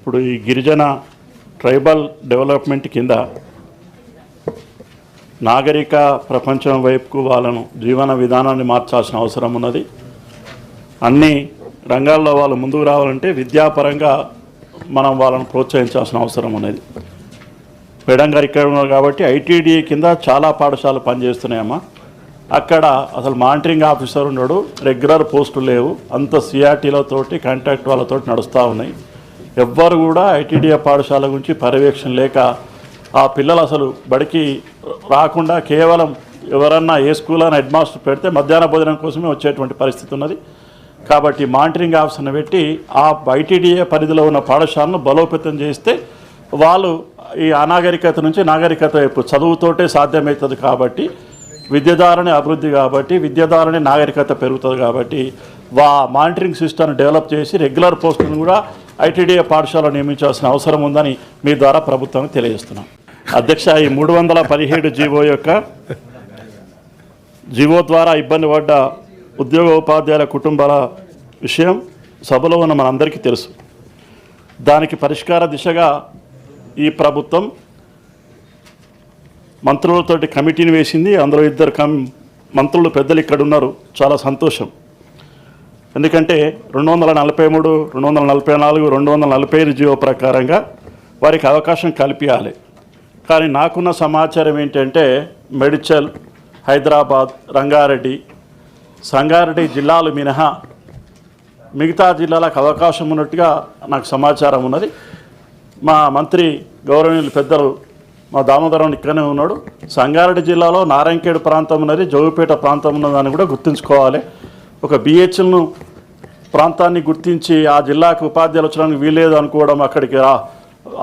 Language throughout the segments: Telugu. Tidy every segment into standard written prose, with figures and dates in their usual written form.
ఇప్పుడు ఈ గిరిజన ట్రైబల్ డెవలప్మెంట్ కింద నాగరిక ప్రపంచం వైపుకు వాళ్ళను జీవన విధానాన్ని మార్చాల్సిన అవసరం ఉన్నది. అన్ని రంగాల్లో వాళ్ళు ముందుకు రావాలంటే విద్యాపరంగా మనం వాళ్ళను ప్రోత్సహించాల్సిన అవసరం ఉన్నది. మేడం గారు ఇక్కడ ఉన్నారు కాబట్టి ఐటీడీ కింద చాలా పాఠశాలలు పనిచేస్తున్నాయమ్మా. అక్కడ అసలు మానిటరింగ్ ఆఫీసర్ ఉన్నాడు, రెగ్యులర్ పోస్టులు లేవు, అంత సిఆర్టీలతోటి కాంట్రాక్ట్ వాళ్ళతోటి నడుస్తూ ఉన్నాయి. ఎవ్వరు కూడా ఐటీడీఏ పాఠశాల గురించి పర్యవేక్షణ లేక ఆ పిల్లలు అసలు బడికి రాకుండా కేవలం ఎవరన్నా ఏ స్కూల్ అని హెడ్ మాస్టర్ పెడితే మధ్యాహ్న భోజనం కోసమే వచ్చేటువంటి పరిస్థితి ఉన్నది. కాబట్టి మానిటరింగ్ ఆఫీసర్ని పెట్టి ఆ ఐటీడీఏ పరిధిలో ఉన్న పాఠశాలను బలోపేతం చేస్తే వాళ్ళు ఈ అనాగరికత నుంచి నాగరికత వైపు చదువుతోటే సాధ్యమవుతుంది. కాబట్టి విద్యాధారణ అభివృద్ధి, కాబట్టి విద్యాధారణ నాగరికత పెరుగుతుంది. కాబట్టి మానిటరింగ్ సిస్టమ్ని డెవలప్ చేసి రెగ్యులర్ పోస్టులను కూడా ఐటీడీఏ పాఠశాలలో నియమించాల్సిన అవసరం ఉందని మీ ద్వారా ప్రభుత్వానికి తెలియజేస్తున్నాం. అధ్యక్ష, ఈ 317 జీవో ద్వారా ఇబ్బంది పడ్డ ఉద్యోగ ఉపాధ్యాయుల కుటుంబాల విషయం సభలో ఉన్న మనందరికీ తెలుసు. దానికి పరిష్కార దిశగా ఈ ప్రభుత్వం మంత్రులతోటి కమిటీని వేసింది. అందులో 2 మంత్రులు పెద్దలు ఇక్కడ ఉన్నారు, చాలా సంతోషం. ఎందుకంటే 243, 244, 245 జీవో ప్రకారంగా వారికి అవకాశం కల్పించాలి. కానీ నాకున్న సమాచారం ఏంటంటే మేడ్చల్, హైదరాబాద్, రంగారెడ్డి, సంగారెడ్డి జిల్లాలు మినహా మిగతా జిల్లాలకు అవకాశం ఉన్నట్టుగా నాకు సమాచారం ఉన్నది. మా మంత్రి గౌరవనీయులు పెద్దలు మా దామోదరం ఇక్కడనే ఉన్నాడు. సంగారెడ్డి జిల్లాలో నారాయణఖేడ్ ప్రాంతం ఉన్నది, జోగిపేట ప్రాంతం ఉన్నదని కూడా గుర్తుంచుకోవాలి. ఒక బిహెచ్ఎల్ను ప్రాంతాన్ని గుర్తించి ఆ జిల్లాకు ఉపాధ్యాయులు వచ్చడానికి వీల్లేదు అనుకోవడం, అక్కడికి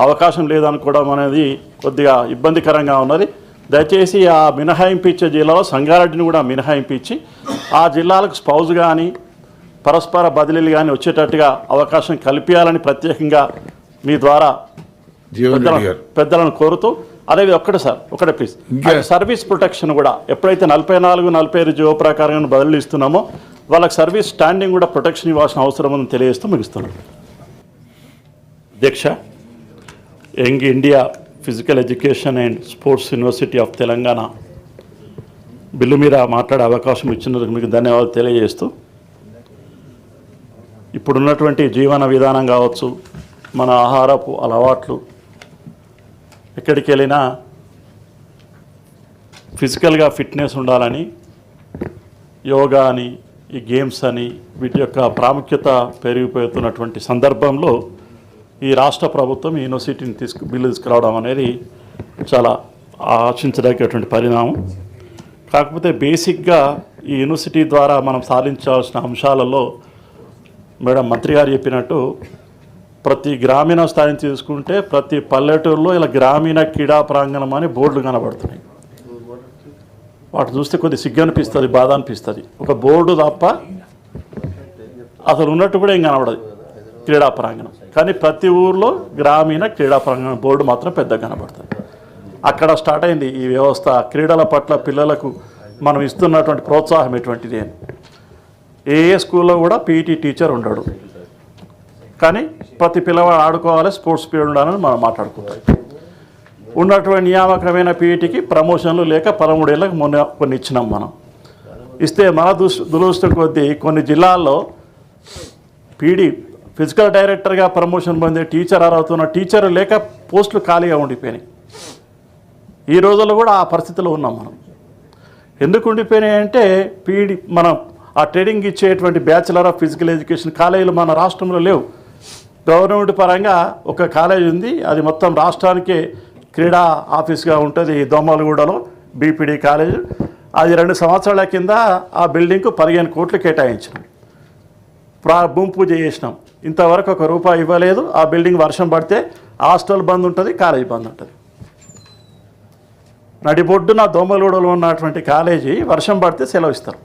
అవకాశం లేదనుకోవడం అనేది కొద్దిగా ఇబ్బందికరంగా ఉన్నది. దయచేసి ఆ మినహాయింపు ఇచ్చే జిల్లాలో సంగారెడ్డిని కూడా మినహాయింపు ఇచ్చి ఆ జిల్లాలకు స్పౌజ్ కానీ పరస్పర బదిలీలు కానీ వచ్చేటట్టుగా అవకాశం కల్పించాలని ప్రత్యేకంగా మీ ద్వారా పెద్దలను కోరుతూ, అదే ఒకటే ప్లీజ్, సర్వీస్ ప్రొటెక్షన్ కూడా ఎప్పుడైతే 44, 45 జీవో ప్రకారంగా బదిలీ ఇస్తున్నామో వాళ్ళకి సర్వీస్ స్టాండింగ్ కూడా ప్రొటెక్షన్ ఇవ్వాల్సిన అవసరం ఉందని తెలియజేస్తూ ముగిస్తున్నాం. అధ్యక్ష, young India physical education and sports university of Telangana bill మీద మాట్లాడే అవకాశం ఇచ్చినందుకు మీకు ధన్యవాదాలు తెలియజేస్తూ, ఇప్పుడున్నటువంటి జీవన విధానం కావచ్చు, మన ఆహారపు అలవాట్లు, ఎక్కడికి వెళ్ళినా ఫిజికల్గా ఫిట్నెస్ ఉండాలని యోగా అని, ఈ గేమ్స్ అని, వీటి యొక్క ప్రాముఖ్యత పెరిగిపోతున్నటువంటి సందర్భంలో ఈ రాష్ట్ర ప్రభుత్వం ఈ యూనివర్సిటీని బిల్లు తీసుకురావడం అనేది చాలా ఆశించదగ్గటువంటి పరిణామం. కాకపోతే బేసిక్గా ఈ యూనివర్సిటీ ద్వారా మనం సాధించాల్సిన అంశాలలో మేడం మంత్రి గారు చెప్పినట్టు ప్రతి గ్రామీణ స్థాయిని తీసుకుంటే ప్రతి పల్లెటూరులో ఇలా గ్రామీణ క్రీడా ప్రాంగణం అని బోర్డులు కనబడుతున్నాయి. వాటి చూస్తే కొద్ది సిగ్గు అనిపిస్తుంది, బాధ అనిపిస్తుంది. ఒక బోర్డు తప్ప అసలు ఉన్నట్టు కూడా ఏం కనబడదు క్రీడా ప్రాంగణం. కానీ ప్రతి ఊర్లో గ్రామీణ క్రీడా ప్రాంగణం బోర్డు మాత్రం పెద్దగా కనబడుతుంది. అక్కడ స్టార్ట్ అయింది ఈ వ్యవస్థ. క్రీడల పట్ల పిల్లలకు మనం ఇస్తున్నటువంటి ప్రోత్సాహం ఎటువంటిది అని. ఏ స్కూల్లో కూడా పీఈటీ టీచర్ ఉండడు, కానీ ప్రతి పిల్లవాడు ఆడుకోవాలి, స్పోర్ట్స్ పీరియడ్ ఉండాలని మనం మాట్లాడుకుంటాం. ఉన్నటువంటి నియామకమైన పీఈటీకి ప్రమోషన్లు లేక 13 ఏళ్ళకి మొన్న కొన్ని ఇచ్చినాం. మనం ఇస్తే మన దురదృష్టం కొద్దీ కొన్ని జిల్లాల్లో పీడీ ఫిజికల్ డైరెక్టర్గా ప్రమోషన్ పొందే టీచర్ అర్హత టీచర్ లేక పోస్టులు ఖాళీగా ఉండిపోయినాయి. ఈ రోజుల్లో కూడా ఆ పరిస్థితిలో ఉన్నాం మనం. ఎందుకు ఉండిపోయినాయంటే పీడీ మనం ఆ ట్రైనింగ్ ఇచ్చేటువంటి బ్యాచిలర్ ఆఫ్ ఫిజికల్ ఎడ్యుకేషన్ కాలేజీలు మన రాష్ట్రంలో లేవు. గవర్నమెంట్ పరంగా ఒక కాలేజీ ఉంది, అది మొత్తం రాష్ట్రానికే క్రీడా ఆఫీస్గా ఉంటుంది దోమలగూడలో, బీపీడీ కాలేజ్. అది 2 సంవత్సరాల కింద ఆ బిల్డింగ్కు 15 కోట్లు కేటాయించినాం, భూమి పూజ చేసినాం. ఇంతవరకు ₹1 ఇవ్వలేదు. ఆ బిల్డింగ్ వర్షం పడితే హాస్టల్ బంద్ ఉంటుంది, కాలేజీ బంద్ ఉంటుంది. నడిబొడ్డున దోమలగూడలో ఉన్నటువంటి కాలేజీ వర్షం పడితే సెలవు ఇస్తారు.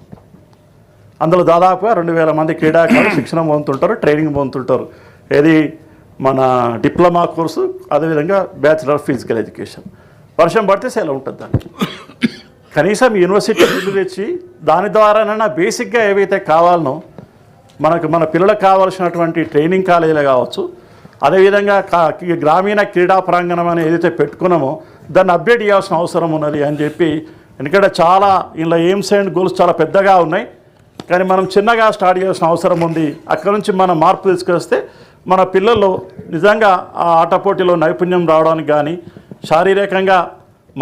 అందులో దాదాపుగా 2000 మంది క్రీడాకారులు శిక్షణ పొందుతుంటారు, ట్రైనింగ్ పొందుతుంటారు. ఏది మన డిప్లొమా కోర్సు, అదేవిధంగా బ్యాచిలర్ ఆఫ్ ఫిజికల్ ఎడ్యుకేషన్. వర్షం పడితే సెలవు ఉంటుంది దానికి. కనీసం యూనివర్సిటీ బిల్లు తెచ్చి దాని ద్వారానైనా బేసిక్గా ఏవైతే కావాలనో మన పిల్లలకు కావాల్సినటువంటి ట్రైనింగ్ కాలేజీలు కావచ్చు, అదేవిధంగా గ్రామీణ క్రీడా ప్రాంగణం అని ఏదైతే పెట్టుకున్నామో దాన్ని అప్డేట్ చేయాల్సిన అవసరం ఉన్నది అని చెప్పి, ఎందుకంటే చాలా ఇలా ఎయిమ్స్ అండ్ గోల్స్ చాలా పెద్దగా ఉన్నాయి, కానీ మనం చిన్నగా స్టార్ట్ చేయాల్సిన అవసరం ఉంది. అక్కడ నుంచి మనం మార్పు తీసుకొస్తే మన పిల్లలు నిజంగా ఆ ఆట పోటీలో నైపుణ్యం రావడానికి కానీ శారీరకంగా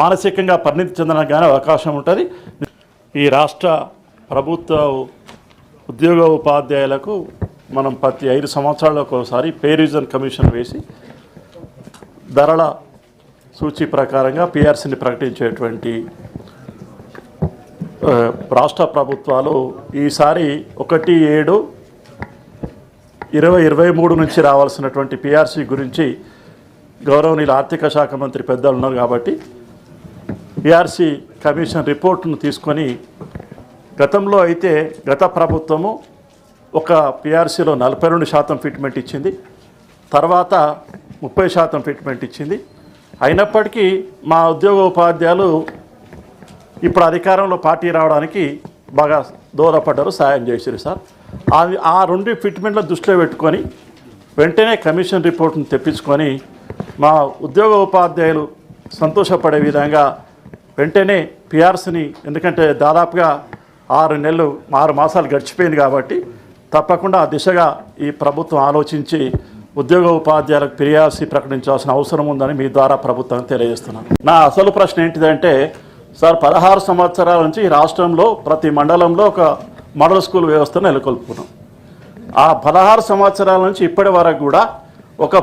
మానసికంగా పరిణితి చెందడానికి కానీ అవకాశం ఉంటుంది. ఈ రాష్ట్ర ప్రభుత్వ ఉద్యోగ ఉపాధ్యాయులకు మనం ప్రతి 5 సంవత్సరాలకు ఒకసారి పే రివిజన్ కమిషన్ వేసి ధరల సూచి ప్రకారంగా పిఆర్సీని ప్రకటించేటువంటి రాష్ట్ర ప్రభుత్వాలు ఈసారి 1/7/2023 నుంచి రావాల్సినటువంటి పిఆర్సీ గురించి గౌరవనీయులు ఆర్థిక శాఖ మంత్రి పెద్దలు ఉన్నారు కాబట్టి పిఆర్సీ కమిషన్ రిపోర్టును తీసుకొని, గతంలో అయితే గత ప్రభుత్వము ఒక పిఆర్సీలో 42% ఫిట్మెంట్ ఇచ్చింది, తర్వాత 30% ఫిట్మెంట్ ఇచ్చింది. అయినప్పటికీ మా ఉద్యోగ ఉపాధ్యాయులు ఇప్పుడు అధికారంలో పార్టీ రావడానికి బాగా దోహదపడ్డారు, సాయం చేశారు సార్. ఆ 2 ఫిట్మెంట్ల దృష్టిలో పెట్టుకొని వెంటనే కమిషన్ రిపోర్ట్ను తెప్పించుకొని మా ఉద్యోగ ఉపాధ్యాయులు సంతోషపడే విధంగా వెంటనే పిఆర్సీని, ఎందుకంటే దాదాపుగా 6 మాసాలు గడిచిపోయింది కాబట్టి తప్పకుండా ఆ దిశగా ఈ ప్రభుత్వం ఆలోచించి ఉద్యోగ ఉపాధ్యాయులకు పిఆర్సీ ప్రకటించాల్సిన అవసరం ఉందని మీ ద్వారా ప్రభుత్వానికి తెలియజేస్తున్నాను. నా అసలు ప్రశ్న ఏంటిదంటే సార్, 16 సంవత్సరాల నుంచి ఈ రాష్ట్రంలో ప్రతి మండలంలో ఒక మోడల్ స్కూల్ వ్యవస్థను నెలకొల్పుకున్నాం. ఆ 16 సంవత్సరాల నుంచి ఇప్పటి వరకు కూడా ఒక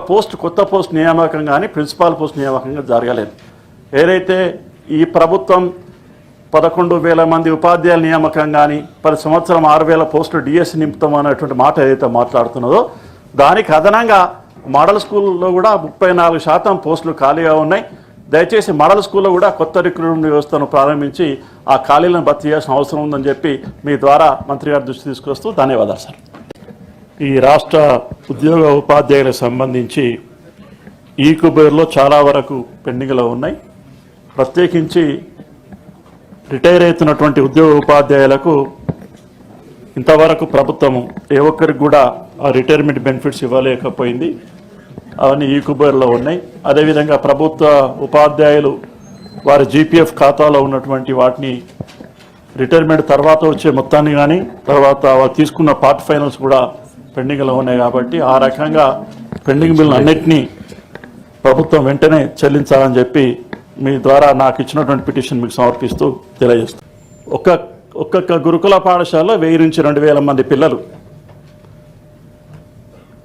కొత్త పోస్ట్ నియామకం కానీ ప్రిన్సిపాల్ పోస్ట్ నియామకంగా జరగలేదు. ఏదైతే ఈ ప్రభుత్వం 11,000 మంది ఉపాధ్యాయుల నియామకం కానీ 10 సంవత్సరం 6,000 పోస్టులు డిఎస్సి నింపుతాం అనేటువంటి మాట ఏదైతే మాట్లాడుతున్నదో దానికి అదనంగా మోడల్ స్కూల్లో కూడా 34% పోస్టులు ఖాళీగా ఉన్నాయి. దయచేసి మోడల్ స్కూల్లో కూడా కొత్త రిక్రూట్మెంట్ వ్యవస్థను ప్రారంభించి ఆ ఖాళీలను భర్తీ చేయాల్సిన అవసరం ఉందని చెప్పి మీ ద్వారా మంత్రి గారి దృష్టి తీసుకొస్తూ ధన్యవాదాలు సార్. ఈ రాష్ట్ర ఉద్యోగ ఉపాధ్యాయులకు సంబంధించి ఈ కుబేర్లో చాలా వరకు పెండింగ్లో ఉన్నాయి. ప్రత్యేకించి రిటైర్ అవుతున్నటువంటి ఉద్యోగ ఉపాధ్యాయులకు ఇంతవరకు ప్రభుత్వము ఏ ఒక్కరికి కూడా ఆ రిటైర్మెంట్ బెనిఫిట్స్ ఇవ్వలేకపోయింది. అవన్నీ ఈ కుబేర్లో ఉన్నాయి. అదేవిధంగా ప్రభుత్వ ఉపాధ్యాయులు వారి జీపీఎఫ్ ఖాతాలో ఉన్నటువంటి వాటిని రిటైర్మెంట్ తర్వాత వచ్చే మొత్తాన్ని కానీ తర్వాత వాళ్ళు తీసుకున్న పార్ట్ ఫైనల్స్ కూడా పెండింగ్లో ఉన్నాయి. కాబట్టి ఆ రకంగా పెండింగ్ బిల్లు అన్నిటినీ ప్రభుత్వం వెంటనే చెల్లించాలని చెప్పి మీ ద్వారా నాకు ఇచ్చినటువంటి పిటిషన్ మీకు సమర్పిస్తూ తెలియజేస్తాను. ఒక్కొక్క గురుకుల పాఠశాలలో 1000 నుంచి 2,000 మంది పిల్లలు.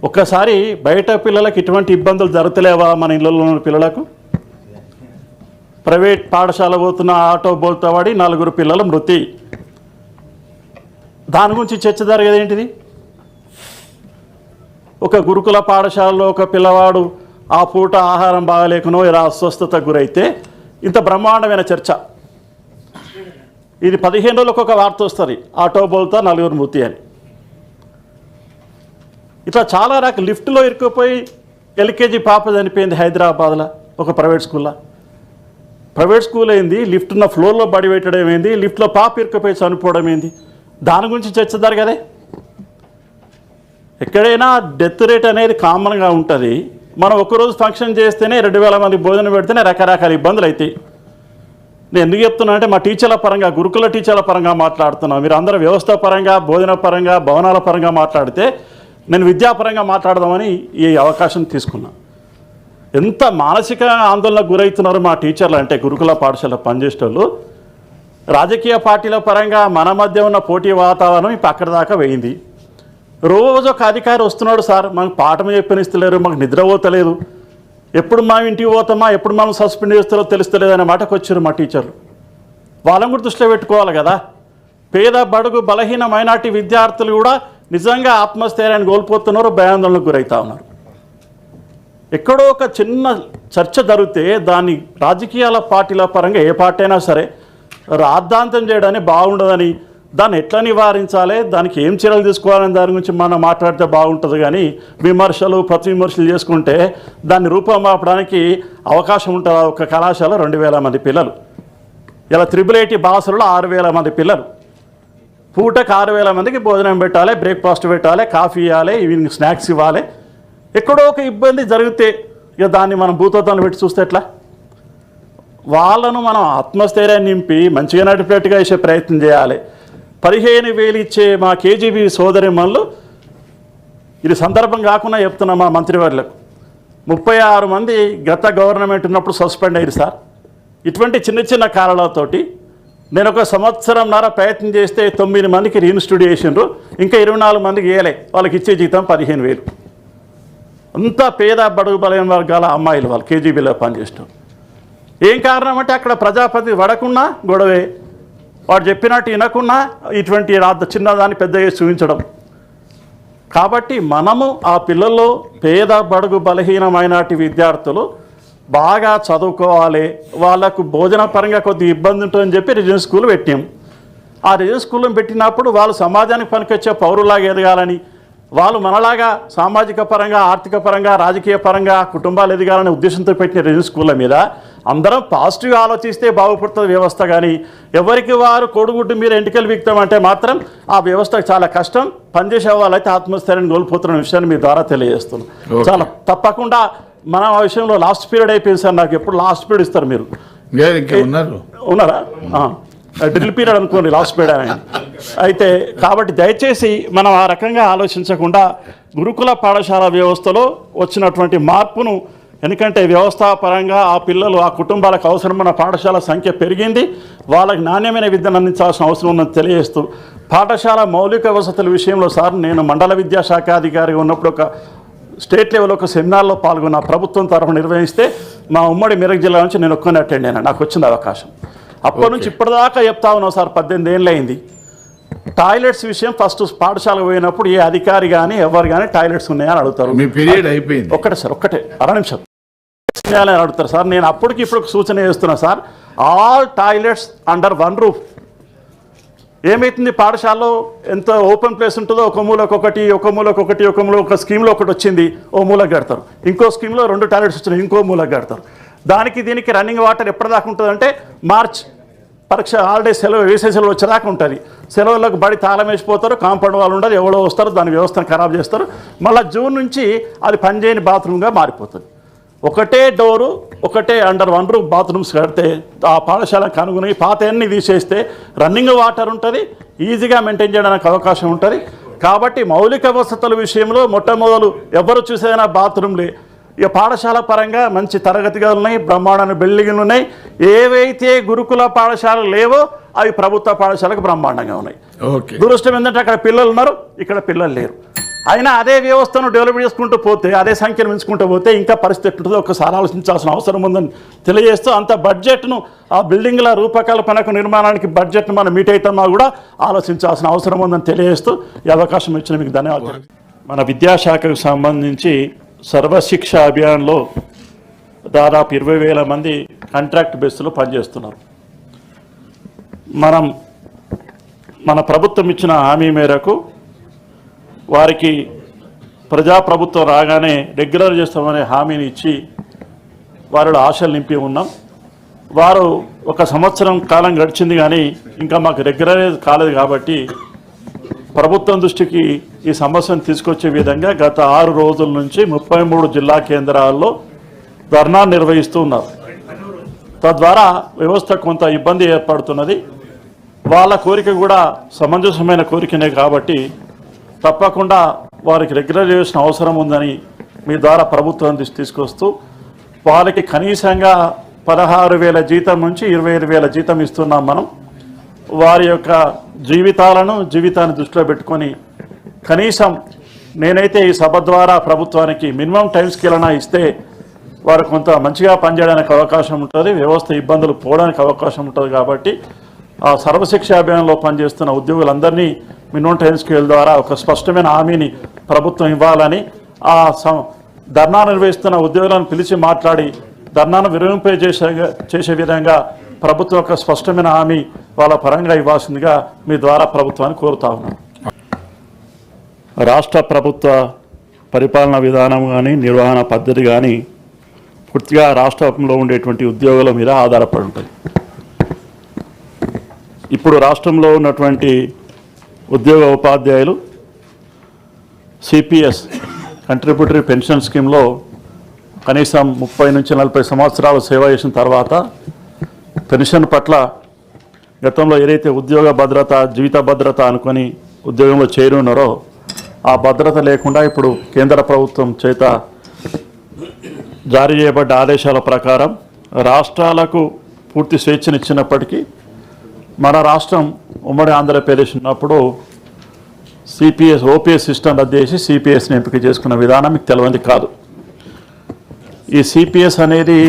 ఒక్కసారి బయట పిల్లలకు ఇటువంటి ఇబ్బందులు జరుగుతలేవా మన ఇళ్ళలో ఉన్న పిల్లలకు? ప్రైవేట్ పాఠశాల పోతున్న ఆటో బోల్తా పడి 4 పిల్లల మృతి. దాని గురించి చర్చ జరిగేది ఏంటిది? ఒక గురుకుల పాఠశాలలో ఒక పిల్లవాడు ఆ పూట ఆహారం బాగాలేకనో ఇలా అస్వస్థతకు గురైతే ఇంత బ్రహ్మాండమైన చర్చ. ఇది 15 రోజులకు ఒక వార్త వస్తుంది, ఆటో బోల్తా 4 మృతి అని. ఇట్లా చాలా రకాల లిఫ్ట్లో ఇరుక్కుపోయి ఎల్కేజీ పాప చనిపోయింది హైదరాబాద్లో ఒక ప్రైవేట్ స్కూల్లో. ప్రైవేట్ స్కూల్ అయింది, లిఫ్ట్ ఉన్న ఫ్లోర్లో బడి పెట్టడం ఏంది, లిఫ్ట్లో పాప ఇరుక్కుపోయి చనిపోవడం ఏంది? దాని గురించి చర్చ జరగదే. ఎక్కడైనా డెత్ రేట్ అనేది కామన్గా ఉంటుంది. మనం ఒకరోజు ఫంక్షన్ చేస్తేనే 2,000 మంది భోజనం పెడితేనే రకరకాల ఇబ్బందులు అవుతాయి. నేను ఎందుకు చెప్తున్నా అంటే మా టీచర్ల పరంగా, గురుకుల టీచర్ల పరంగా మాట్లాడుతున్నాం. మీరు అందరూ వ్యవస్థ పరంగా, భోజన పరంగా, భవనాల పరంగా మాట్లాడితే నేను విద్యాపరంగా మాట్లాడదామని ఈ అవకాశం తీసుకున్నా. ఎంత మానసిక ఆందోళనకు గురవుతున్నారు మా టీచర్లు అంటే గురుకుల పాఠశాల పనిచేసేటోళ్ళు. రాజకీయ పార్టీల పరంగా మన మధ్య ఉన్న పోటీ వాతావరణం ఇప్పుడు అక్కడి దాకా వేయింది. రోజు ఒక అధికారి వస్తున్నాడు, సార్ మాకు పాఠం చెప్పనిస్తలేరు, మాకు నిద్ర పోతలేదు, ఎప్పుడు మా ఇంటికి పోతామా, ఎప్పుడు మనం సస్పెండ్ చేస్తారో తెలుస్తలేదు అనే మాటకు వచ్చారు మా టీచర్లు. వాళ్ళని కూడా దృష్టిలో పెట్టుకోవాలి కదా. పేద బడుగు బలహీన మైనార్టీ విద్యార్థులు కూడా నిజంగా ఆత్మస్థైర్యాన్ని కోల్పోతున్నారు, భయాందోళనకు గురవుతా ఉన్నారు. ఎక్కడో ఒక చిన్న చర్చ జరిగితే దాన్ని రాజకీయాల పార్టీల పరంగా ఏ పార్టీ అయినా సరే రాద్ధాంతం చేయడానికి బాగుండదని, దాన్ని ఎట్లా నివారించాలి, దానికి ఏం చర్యలు తీసుకోవాలని దాని గురించి మనం మాట్లాడితే బాగుంటుంది. కానీ విమర్శలు ప్రతి విమర్శలు చేసుకుంటే దాన్ని రూపమాపడానికి అవకాశం ఉంటుంది. ఒక కళాశాల 2,000 మంది పిల్లలు, ఇలా 888 బాసరులో 6,000 మంది పిల్లలు. పూటకు 6,000 మందికి భోజనం పెట్టాలి, బ్రేక్ఫాస్ట్ పెట్టాలి, కాఫీ ఇవ్వాలి, ఈవినింగ్ స్నాక్స్ ఇవ్వాలి. ఎక్కడో ఒక ఇబ్బంది జరిగితే ఇక దాన్ని మనం భూతత్వాన్ని పెట్టి చూస్తే ఎట్లా? వాళ్ళను మనం ఆత్మస్థైర్యాన్ని నింపి మంచిగా నడిపేట్టుగా వేసే ప్రయత్నం చేయాలి. 15,000 ఇచ్చే మా కేజీబీ సోదరిమణులు, ఇది సందర్భం కాకుండా చెప్తున్నా మా మంత్రివర్యులకు, 36 మంది గత గవర్నమెంట్ ఉన్నప్పుడు సస్పెండ్ అయ్యారు సార్. ఇటువంటి చిన్న చిన్న కారణాలతోటి నేను ఒక సంవత్సరంన్నర ప్రయత్నం చేస్తే 9 మందికి రీఇన్స్టిట్యూట్ చేసిండ్రు, ఇంకా 24 మందికి వేయలే. వాళ్ళకి ఇచ్చే జీతం 15,000. అంతా పేద బడుగు బలైన వర్గాల అమ్మాయిలు వాళ్ళు కేజీబీలో పనిచేస్తారు. ఏం కారణం అంటే అక్కడ ప్రజాపతి పడకున్నా గొడవే, వాడు చెప్పినట్టు వినకున్నా ఇటువంటి చిన్నదాన్ని పెద్ద చేసి చూపించడం. కాబట్టి మనము ఆ పిల్లల్లో పేద బడుగు బలహీన మైనారిటీ విద్యార్థులు బాగా చదువుకోవాలి, వాళ్ళకు భోజన పరంగా కొద్ది ఇబ్బంది ఉంటుందని చెప్పి రెసిడెన్షియల్ స్కూల్ పెట్టాం. ఆ రెసిడెన్షియల్ స్కూల్లో పెట్టినప్పుడు వాళ్ళు సమాజానికి పనికొచ్చే పౌరులాగా ఎదగాలని, వాళ్ళు మనలాగా సామాజిక పరంగా, ఆర్థిక పరంగా, రాజకీయ పరంగా కుటుంబాలు ఎదగాలనే ఉద్దేశంతో పెట్టిన రెసిడెన్షియల్ స్కూళ్ళ మీద అందరం పాజిటివ్గా ఆలోచిస్తే బాగుపడుతుంది వ్యవస్థ. కానీ ఎవరికి వారు కోడిగుడ్డు మీరు ఎంటికలు వీక్తామంటే మాత్రం ఆ వ్యవస్థకు చాలా కష్టం. పనిచేసే వాళ్ళైతే ఆత్మస్థైర్యాన్ని కోల్పోతున్న విషయాన్ని మీ ద్వారా తెలియజేస్తున్నాం. చాలా తప్పకుండా మనం ఆ విషయంలో లాస్ట్ పీరియడ్ అయిపోయింది సార్. నాకు ఎప్పుడు లాస్ట్ పీరియడ్ ఇస్తారు మీరు? ఉన్నారా? డ్రిల్ పీరియడ్ అనుకోండి, లాస్ట్ పీరియడ్ అని. అయితే కాబట్టి దయచేసి మనం ఆ రకంగా ఆలోచించకుండా గురుకుల పాఠశాల వ్యవస్థలో వచ్చినటువంటి మార్పును, ఎందుకంటే వ్యవస్థాపరంగా ఆ పిల్లలు, ఆ కుటుంబాలకు అవసరమైన పాఠశాల సంఖ్య పెరిగింది, వాళ్ళకి నాణ్యమైన విద్యను అందించాల్సిన అవసరం ఉందని తెలియజేస్తూ, పాఠశాల మౌలిక వసతుల విషయంలో సార్ నేను మండల విద్యాశాఖ అధికారిగా ఉన్నప్పుడు ఒక స్టేట్ లెవెల్ ఒక సెమినార్లో పాల్గొన్న, ప్రభుత్వం తరఫున నిర్వహిస్తే మా ఉమ్మడి మెదక్ జిల్లా నుంచి నేను ఒక్కనే అటెండ్ అయినా, నాకు వచ్చింది అవకాశం. అప్పటి నుంచి ఇప్పటిదాకా చెప్తా ఉన్నాం సార్. 18 ఏళ్ళు అయింది. టాయిలెట్స్ విషయం ఫస్ట్ పాఠశాలకు పోయినప్పుడు ఏ అధికారి కానీ ఎవరు కానీ టాయిలెట్స్ ఉన్నాయని అడుగుతారు. మీ పీరియడ్ అయిపోయింది. ఒక్కటే సార్, ఒక్కటే 6 నిమిషం అని అడుగుతారు సార్. నేను అప్పటికి ఇప్పుడు సూచన చేస్తున్నా sir, all toilets under one roof. ఏమవుతుంది, పాఠశాలలో ఎంత ఓపెన్ ప్లేస్ ఉంటుందో ఒక మూలకు ఒకటి, ఒక స్కీమ్లో ఒకటి వచ్చింది, ఓ మూలకు కడతారు. ఇంకో స్కీమ్లో 2 టాయిలెట్స్ వచ్చినాయి, ఇంకో మూలకు కడతారు. దానికి దీనికి రన్నింగ్ వాటర్ ఎప్పటిదాకా ఉంటుందంటే మార్చ్ పరీక్ష హాలిడే సెలవు, వేసే సెలవు వచ్చేదాకా ఉంటుంది. సెలవులకు బడి తాళం వేసిపోతారు, కాంపౌండ్ వాళ్ళు ఉండరు, ఎవడో వస్తారు, దాని వ్యవస్థను ఖరాబ్ చేస్తారు. మళ్ళీ జూన్ నుంచి అది పనిచేయని బాత్రూమ్గా మారిపోతుంది. ఒకటే డోరు, ఒకటే అండర్ వన్ రూఫ్ బాత్రూమ్స్ కడితే ఆ పాఠశాలకు అనుగుణంగా పాత అన్ని తీసేస్తే రన్నింగ్ వాటర్ ఉంటుంది, ఈజీగా మెయింటైన్ చేయడానికి అవకాశం ఉంటుంది. కాబట్టి మౌలిక వసతుల విషయంలో మొట్టమొదలు ఎవరు చూసేదైనా బాత్రూమ్లే. ఇక పాఠశాల పరంగా మంచి తరగతిగా ఉన్నాయి, బ్రహ్మాండమైన బిల్డింగ్లు ఉన్నాయి. ఏవైతే గురుకుల పాఠశాలలు లేవో అవి ప్రభుత్వ పాఠశాలకు బ్రహ్మాండంగా ఉన్నాయి. దురదృష్టం ఏంటంటే అక్కడ పిల్లలు ఉన్నారు, ఇక్కడ పిల్లలు లేరు. అయినా అదే వ్యవస్థను డెవలప్ చేసుకుంటూ పోతే, అదే సంఖ్యను పెంచుకుంటూ పోతే ఇంకా పరిస్థితి ఎట్టుంటుందో ఒకసారి ఆలోచించాల్సిన అవసరం ఉందని తెలియజేస్తూ, అంత బడ్జెట్ను ఆ బిల్డింగ్ల రూపకల్పనకు నిర్మాణానికి బడ్జెట్ను మనం మీట్ అవుతామా కూడా ఆలోచించాల్సిన అవసరం ఉందని తెలియజేస్తూ ఈ అవకాశం ఇచ్చిన మీకు ధన్యవాదాలు. మన విద్యాశాఖకు సంబంధించి సర్వశిక్ష అభియాన్లో దాదాపు 20,000 మంది కాంట్రాక్ట్ బేస్లో పనిచేస్తున్నారు. మన ప్రభుత్వం ఇచ్చిన హామీ మేరకు వారికి ప్రజాప్రభుత్వం రాగానే రెగ్యులర్ చేస్తామనే హామీని ఇచ్చి వారిలో ఆశలు నింపి ఉన్నాం. వారు 1 సంవత్సరం కాలం గడిచింది కానీ ఇంకా మాకు రెగ్యులరైజ్ కాలేదు. కాబట్టి ప్రభుత్వం దృష్టికి ఈ సమస్యను తీసుకొచ్చే విధంగా గత 6 రోజుల నుంచి 33 జిల్లా కేంద్రాల్లో ధర్నా నిర్వహిస్తూ ఉన్నారు. తద్వారా వ్యవస్థ కొంత ఇబ్బంది ఏర్పడుతున్నది. వాళ్ళ కోరిక కూడా సమంజసమైన కోరికనే కాబట్టి తప్పకుండా వారికి రెగ్యులరైజేషన్ అవసరం ఉందని మీ ద్వారా ప్రభుత్వం దృష్టి తీసుకొస్తూ వాళ్ళకి కనీసంగా 16,000 జీతం నుంచి 25,000 జీతం ఇస్తున్నాం మనం. వారి యొక్క జీవితాన్ని దృష్టిలో పెట్టుకొని కనీసం నేనైతే ఈ సభ ద్వారా ప్రభుత్వానికి మినిమం టైం స్కేల్ అయినా ఇస్తే వారు కొంత మంచిగా పనిచేయడానికి అవకాశం ఉంటుంది, వ్యవస్థ ఇబ్బందులు పోవడానికి అవకాశం ఉంటుంది. కాబట్టి ఆ సర్వశిక్ష అభియాన్లో పనిచేస్తున్న ఉద్యోగులందరినీ మినిమం టైం స్కేల్ ద్వారా ఒక స్పష్టమైన హామీని ప్రభుత్వం ఇవ్వాలని, ఆ ధర్నా నిర్వహిస్తున్న ఉద్యోగులను పిలిచి మాట్లాడి ధర్నాను విరమింపే చేసే విధంగా ప్రభుత్వం ఒక స్పష్టమైన హామీ వాళ్ళ పరంగా ఇవ్వాల్సిందిగా మీ ద్వారా ప్రభుత్వాన్ని కోరుతా ఉన్నాను. రాష్ట్ర ప్రభుత్వ పరిపాలన విధానం కానీ నిర్వహణ పద్ధతి కానీ పూర్తిగా రాష్ట్రంలో ఉండేటువంటి ఉద్యోగుల మీద ఆధారపడి ఉంటుంది. ఇప్పుడు రాష్ట్రంలో ఉన్నటువంటి ఉద్యోగ ఉపాధ్యాయులు సిపిఎస్ కంట్రిబ్యూటరీ పెన్షన్ స్కీమ్లో కనీసం 30 నుంచి 40 సంవత్సరాలు సేవ చేసిన తర్వాత పెన్షన్ పట్ల గతంలో ఏదైతే ఉద్యోగ భద్రత, జీవిత భద్రత అనుకొని ఉద్యోగంలో చేరి ఉన్నారో ఆ భద్రత లేకుండా ఇప్పుడు కేంద్ర ప్రభుత్వం చేత జారీ చేయబడ్డ ఆదేశాల ప్రకారం రాష్ట్రాలకు పూర్తి స్వేచ్ఛనిచ్చినప్పటికీ మన రాష్ట్రం ఉమ్మడి ఆంధ్రప్రదేశ్ ఉన్నప్పుడు ఓపీఎస్ సిస్టమ్ రద్దు చేసి సిపిఎస్ని ఎంపిక చేసుకున్న విధానం మీకు తెలియంది కాదు. ఈ సిపిఎస్ అనేది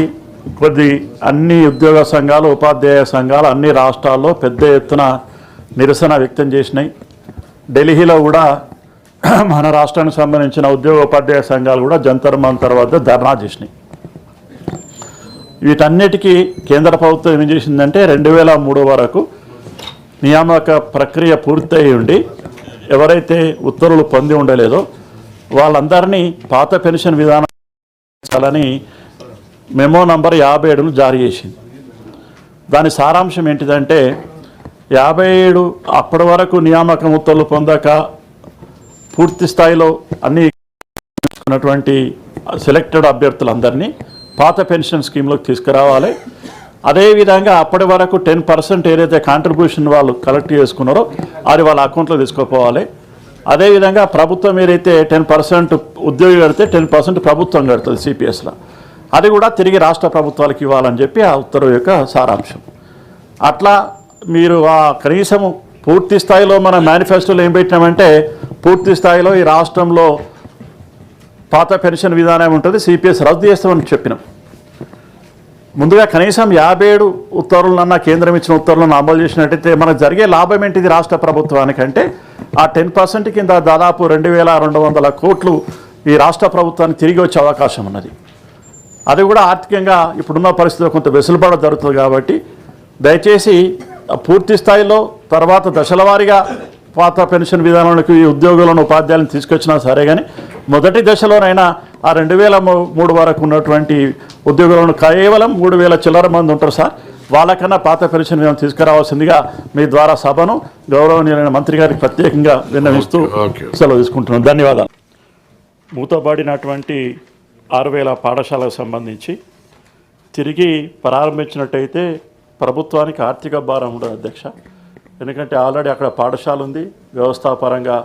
అన్ని ఉద్యోగ సంఘాలు, ఉపాధ్యాయ సంఘాలు అన్ని రాష్ట్రాల్లో పెద్ద ఎత్తున నిరసన వ్యక్తం చేసినాయి. ఢిల్లీలో కూడా మన రాష్ట్రానికి సంబంధించిన ఉద్యోగ ఉపాధ్యాయ సంఘాలు కూడా జంతర్ మంతర్ వద్ద ధర్నా చేసినాయి. వీటన్నిటికీ కేంద్ర ప్రభుత్వం ఏం చేసిందంటే 2003 వరకు నియామక ప్రక్రియ పూర్తయి ఉండి ఎవరైతే ఉత్తర్వులు పొంది ఉండలేదో వాళ్ళందరినీ పాత పెన్షన్ విధానం చాలని మెమో నంబర్ 57ను జారీ చేసింది. దాని సారాంశం ఏంటిదంటే 57 అప్పటి వరకు నియామక ఉత్తర్వులు పొందాక పూర్తి స్థాయిలో అన్ని సెలెక్టెడ్ అభ్యర్థులందరినీ పాత పెన్షన్ స్కీమ్లోకి తీసుకురావాలి. అదేవిధంగా అప్పటి వరకు 10% ఏదైతే కాంట్రిబ్యూషన్ వాళ్ళు కలెక్ట్ చేసుకున్నారో అది వాళ్ళ అకౌంట్లో తీసుకుపోవాలి. అదేవిధంగా ప్రభుత్వం ఏదైతే 10% ఉద్యోగి కడితే 10% ప్రభుత్వం కడుతుంది సిపిఎస్లో, అది కూడా తిరిగి రాష్ట్ర ప్రభుత్వాలకు ఇవ్వాలని చెప్పి ఆ ఉత్తర్వు యొక్క సారాంశం. అట్లా మీరు కనీసము పూర్తి స్థాయిలో మన మేనిఫెస్టోలో ఏం పెట్టినామంటే పూర్తి స్థాయిలో ఈ రాష్ట్రంలో పాత పెన్షన్ విధానం ఉంటుంది, సిపిఎస్ రద్దు చేస్తామని చెప్పినాం. ముందుగా కనీసం 57 ఉత్తర్వులన్నా కేంద్రం ఇచ్చిన ఉత్తర్వులను అమలు చేసినట్టయితే మనకు జరిగే లాభం ఏంటిది రాష్ట్ర ప్రభుత్వానికంటే ఆ 10% కింద దాదాపు 2200 కోట్లు ఈ రాష్ట్ర ప్రభుత్వానికి తిరిగి వచ్చే అవకాశం ఉన్నది. అది కూడా ఆర్థికంగా ఇప్పుడున్న పరిస్థితిలో కొంత వెసులుబాటు జరుగుతుంది. కాబట్టి దయచేసి పూర్తి స్థాయిలో తర్వాత దశల వారీగా పాత పెన్షన్ విధానానికి ఈ ఉద్యోగులను, ఉపాధ్యాయులను తీసుకొచ్చినా సరే, కానీ మొదటి దశలోనైనా ఆ 2003 వరకు ఉన్నటువంటి ఉద్యోగులను కేవలం 3000 చిల్లర మంది ఉంటారు సార్, వాళ్ళకన్నా పాత పెన్షన్ విధానం తీసుకురావాల్సిందిగా మీ ద్వారా సభను గౌరవనీయులైన మంత్రి గారికి ప్రత్యేకంగా విన్నవిస్తూ సెలవు తీసుకుంటున్నాను. ధన్యవాదాలు. మూతబడినటువంటి 6000 పాఠశాలకు సంబంధించి తిరిగి ప్రారంభించినట్టయితే ప్రభుత్వానికి ఆర్థిక భారం ఉండదు అధ్యక్ష. ఎందుకంటే ఆల్రెడీ అక్కడ పాఠశాల ఉంది, వ్యవస్థాపరంగా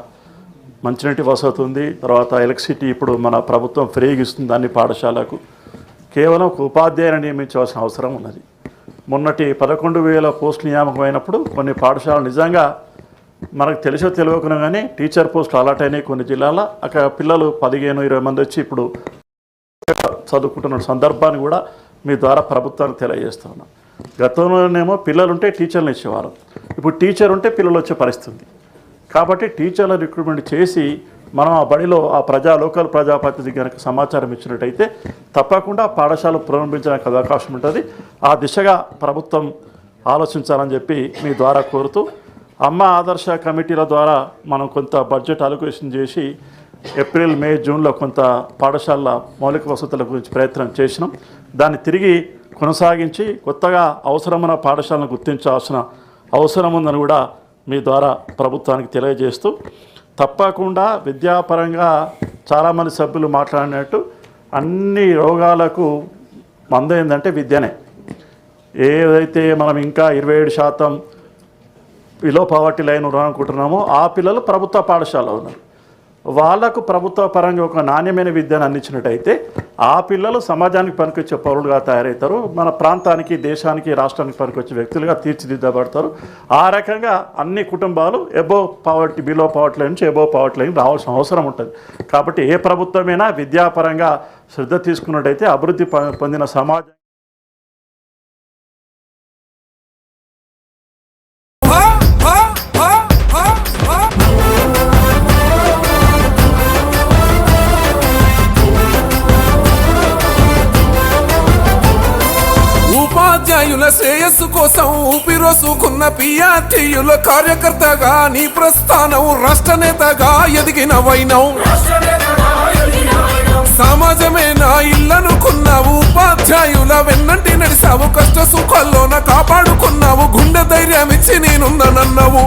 మంచినీటి వసతి ఉంది, తర్వాత ఎలక్ట్రిసిటీ ఇప్పుడు మన ప్రభుత్వం ఫ్రీగా ఇస్తుంది అన్ని పాఠశాలకు. కేవలం ఒక ఉపాధ్యాయుని నియమించవలసిన అవసరం ఉన్నది. మొన్నటి 11,000 పోస్టులు నియామకం అయినప్పుడు కొన్ని పాఠశాలలు నిజంగా మనకు తెలిసో తెలియకుండా కానీ టీచర్ పోస్టులు అలాట్ అయినాయి కొన్ని జిల్లాల. అక్కడ పిల్లలు 15-20 మంది వచ్చి ఇప్పుడు చదువుకుంటున్న సందర్భాన్ని కూడా మీ ద్వారా ప్రభుత్వానికి తెలియజేస్తున్నాం. గతంలోనేమో పిల్లలు ఉంటే టీచర్లు ఇచ్చేవారు, ఇప్పుడు టీచర్ ఉంటే పిల్లలు వచ్చే పరిస్థితి. కాబట్టి టీచర్ల రిక్రూట్మెంట్ చేసి మనం ఆ బడిలో ఆ లోకల్ ప్రజాప్రతినిధి కనుక సమాచారం ఇచ్చినట్టయితే తప్పకుండా పాఠశాల ప్రారంభించడానికి అవకాశం ఉంటుంది. ఆ దిశగా ప్రభుత్వం ఆలోచించాలని చెప్పి మీ ద్వారా కోరుతూ, అమ్మ ఆదర్శ కమిటీల ద్వారా మనం కొంత బడ్జెట్ అలొకేషన్ చేసి ఏప్రిల్, మే, జూన్లో కొంత పాఠశాలల మౌలిక వసతుల గురించి ప్రయత్నం చేసినాం. దాన్ని తిరిగి కొనసాగించి కొత్తగా అవసరమైన పాఠశాలను గుర్తించాల్సిన అవసరం ఉందని కూడా మీ ద్వారా ప్రభుత్వానికి తెలియజేస్తూ, తప్పకుండా విద్యాపరంగా చాలామంది సభ్యులు మాట్లాడినట్టు అన్ని రోగాలకు మందు ఏంటంటే విద్యనే. ఏదైతే మనం ఇంకా 27% బిలో పావర్టీ లైన్ ఉన్నామనుకుంటున్నామో ఆ పిల్లలు ప్రభుత్వ పాఠశాలలో ఉన్నారు. వాళ్లకు ప్రభుత్వ పరంగా ఒక నాణ్యమైన విద్యను అందించినట్టయితే ఆ పిల్లలు సమాజానికి పనికొచ్చే పౌరులుగా తయారవుతారు, మన ప్రాంతానికి, దేశానికి, రాష్ట్రానికి పనికొచ్చే వ్యక్తులుగా తీర్చిదిద్దబడతారు. ఆ రకంగా అన్ని కుటుంబాలు బిలో పావర్టీ లైన్ నుంచి ఎబోవ్ పావర్టీ లైన్ రావాల్సిన అవసరం ఉంటుంది. కాబట్టి ఏ ప్రభుత్వమైనా విద్యాపరంగా శ్రద్ధ తీసుకున్నట్టయితే అభివృద్ధి పొందిన సమాజం ఉపాధ్యాయుల శ్రేయస్సు కోసం ఊపిరోసుకున్న పిఆర్టీయుల కార్యకర్తగా నీ ప్రస్థానం, రాష్ట్ర నేతగా ఎదిగిన వైనం, సమాజమే నా ఇల్లనుకున్నావు, ఉపాధ్యాయుల వెన్నంటి నడిసావు, కష్ట సుఖాల్లోన కాపాడుకున్నావు, గుండె ధైర్యం ఇచ్చి నేనున్నానన్నావు.